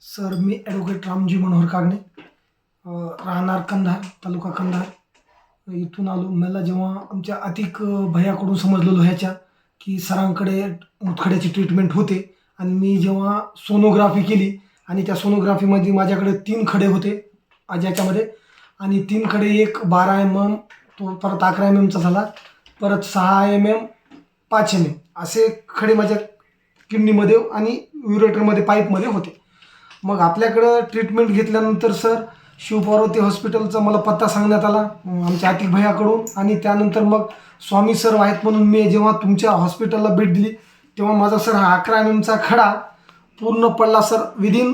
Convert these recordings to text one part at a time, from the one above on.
Sir मी advocate Ramji Manohar Kagne, राहणार कंधार, तालुका कंधार इथून आलो. मला जेव्हा आमच्या अतिक भैयाकडून समजलं लोह्याच्या की सरांकडे मुतखड्याची ट्रीटमेंट होते आणि मी जेव्हा सोनोग्राफी केली आणि त्या सोनोग्राफीमध्ये माझ्याकडे 3 खडे होते याच्यामध्ये आणि 3 खडे, एक 12 mm, तो परत 11 mm झाला, परत 6 mm, 5 mm असे खडे माझ्या किडनीमध्ये आणि युरेटरमध्ये पाईपमध्ये होते. मग आपल्याकडं ट्रीटमेंट घेतल्यानंतर सर शिवपार्वती हॉस्पिटलचा मला पत्ता सांगण्यात आला आमच्या आतिक भैयाकडून आणि त्यानंतर मग स्वामी सर आहेत म्हणून मी जेव्हा तुमच्या हॉस्पिटलला भेट दिली तेव्हा माझा सर हा 11 mm खडा पूर्ण पडला सर. विदिन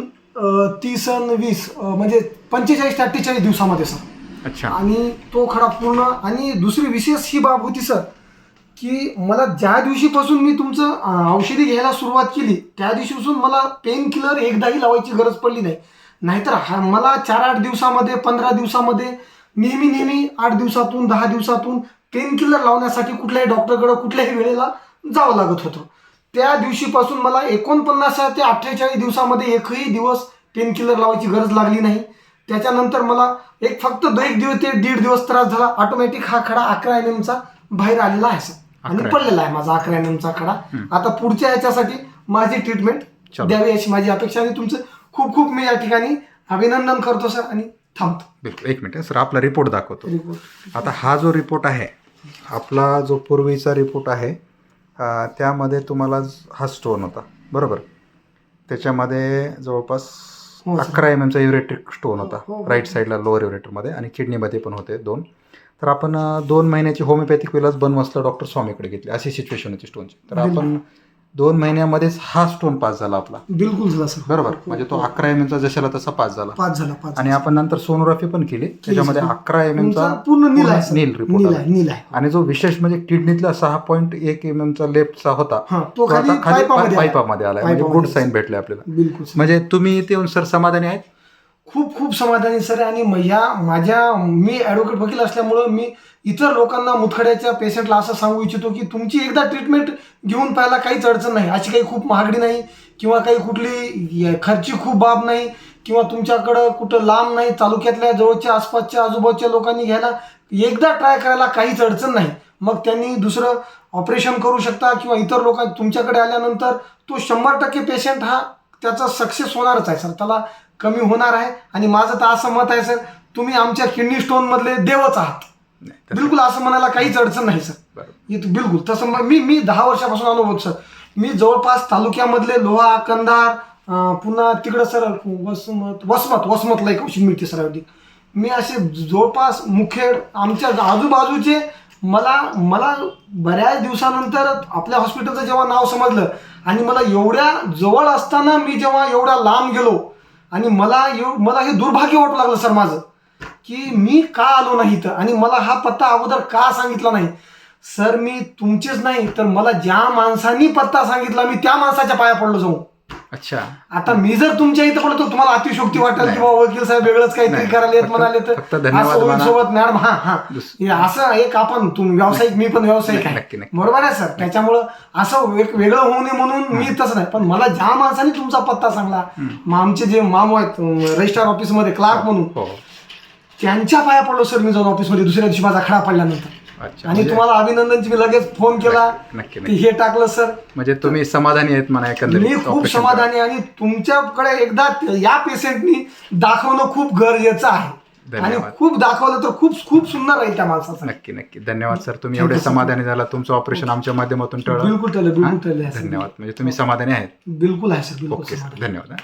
30 आणि 20 म्हणजे 45 ते 48 दिवसामध्ये सर. अच्छा. आणि तो खडा पूर्ण. आणि दुसरी विशेष ही बाब होती सर की मला ज्या दिवशीपासून मी तुमचं औषधी घ्यायला सुरुवात केली त्या दिवशीपासून मला पेन किलर एकदाही लावायची गरज पडली नाही. नाहीतर मला 4-8 दिवसामध्ये, 15 दिवसामध्ये नेहमी 8 दिवसातून 10 दिवसातून पेन किलर लावण्यासाठी कुठल्याही डॉक्टरकडे कुठल्याही वेळेला जावं लागत होतं. त्या दिवशीपासून मला 49 ते 48 दिवसामध्ये एकही दिवस पेन किलर लावायची गरज लागली नाही. त्याच्यानंतर मला फक्त 1 दिवस ते 1.5 दिवस त्रास झाला. ऑटोमॅटिक हा खडा 11 mm बाहेर आलेला आहे सर आणि पडलेला आहे माझा 11 MM खडा. आता पुढच्या याच्यासाठी माझी ट्रीटमेंट द्यावी अशी माझी अपेक्षा आणि तुमचं खूप खूप मी या ठिकाणी अभिनंदन करतो सर आणि थांबतो. बिलकुल. 1 मिनिट सर, आपला रिपोर्ट दाखवतो. आता हा जो रिपोर्ट आहे आपला, जो पूर्वीचा रिपोर्ट आहे त्यामध्ये तुम्हाला हा स्टोन होता बरोबर. त्याच्यामध्ये जवळपास 11 MM युरेट्रिक स्टोन होता राईट साईडला लोअर युरेटरमध्ये आणि किडनीमध्ये पण होते 2. तर आपण 2 महिन्याची होमिओपॅथिक विलास बनवसला डॉक्टर स्वामीकडे घेतली, अशी सिच्युएशन होती स्टोनची. तर आपण 2 महिन्यामध्येच हा स्टोन पास झाला आपला. बिलकुल झाला सर बरोबर. म्हणजे तो 11 MM जशाला तसा पास झाला. आणि आपण नंतर सोनोग्राफी पण केली, त्याच्यामध्ये 11 MM पूर्ण नील रिपोर्ट आला. आणि जो विशेष म्हणजे किडनीतला 6.1 MM लेफ्टचा होता तो आता खाली पाईपामध्ये आला. म्हणजे गुड साईन भेटले आपल्याला. बिलकुल. म्हणजे तुम्ही इथे येऊन सर समाधानी आहेत? खूप खूप समाधानी सर. आणि मी ॲडव्होकेट वकील असल्यामुळं मी इतर लोकांना, मुतखड्याच्या पेशंटला असं सांगू इच्छितो की तुमची एकदा ट्रीटमेंट घेऊन पाहायला काहीच अडचण नाही. अशी काही खूप महागडी नाही किंवा काही कुठली खर्ची खूप बाब नाही किंवा तुमच्याकडं कुठं लांब नाही, तालुक्यातल्या जवळच्या आसपासच्या आजूबाजूच्या लोकांनी घ्यायला एकदा ट्राय करायला काहीच अडचण नाही. मग त्यांनी दुसरं ऑपरेशन करू शकता किंवा इतर लोक तुमच्याकडे आल्यानंतर तो 100% पेशंट हा त्याचा सक्सेस होणारच आहे सर, त्याला कमी होणार आहे. आणि माझं तर असं मत आहे सर, तुम्ही आमच्या किडनी स्टोनमधले देवच आहात. बिलकुल असं म्हणायला काहीच अडचण नाही सर. बिलकुल तसं मी 10 वर्षापासून अनुभव सर. मी जवळपास तालुक्यामधले लोहा, कंधार, पुन्हा तिकडं सर वसमतला एक औषध मिळते सर. मी असे जवळपास मुखेड आमच्या आजूबाजूचे मला बऱ्याच दिवसानंतर आपल्या हॉस्पिटलचं जेव्हा नाव समजलं आणि मला एवढ्या जवळ असताना मी जेव्हा एवढ्या लांब गेलो आणि मला हे दुर्भाग्य वाटू लागलं सर माझं की मी का आलो नाही तर, आणि मला हा पत्ता अगोदर का सांगितला नाही सर. मी तुमचेच नाही तर मला ज्या माणसांनी पत्ता सांगितला मी त्या माणसाच्या पाया पडलो जाऊन. अच्छा. आता मी जर तुमच्या इथं पडतो तुम्हाला अतिशोक्ती वाटेल किंवा वकील साहेब वेगळंच काहीतरी करायला येत म्हणाले तर असं सोबत मॅडम असं एक आपण व्यावसायिक, मी पण व्यावसायिक आहे बरोबर आहे सर. त्याच्यामुळं असं एक वेगळं होऊ नये म्हणून मी तसं नाही. पण मला ज्या माणसाने तुमचा पत्ता सांगला, आमचे जे मामू आहेत रजिस्ट्रार ऑफिसमध्ये क्लार्क म्हणून, त्यांच्या पाया पडलो सर मी जाऊन ऑफिसमध्ये दुसऱ्या दिवशी माझा खडा पडल्यानंतर. आणि तुम्हाला अभिनंदनची मी लगेच फोन केला की हे टाकलं सर. म्हणजे तुम्ही समाधानी आहेत म्हणा एकंदरीत? मी खूप समाधानी. आणि तुमच्याकडे एकदा या पेशंटनी दाखवणं खूप गरजेचं आहे आणि खूप दाखवलं तर खूप खूप सुंदर राहील त्या माणसाचं. नक्की. धन्यवाद सर, तुम्ही एवढे समाधानी झाला. तुमचं ऑपरेशन आमच्या माध्यमातून टळलं. बिलकुल टळलं. धन्यवाद. म्हणजे तुम्ही समाधानी आहेत? बिलकुल आहे सर. ओके सर, धन्यवाद.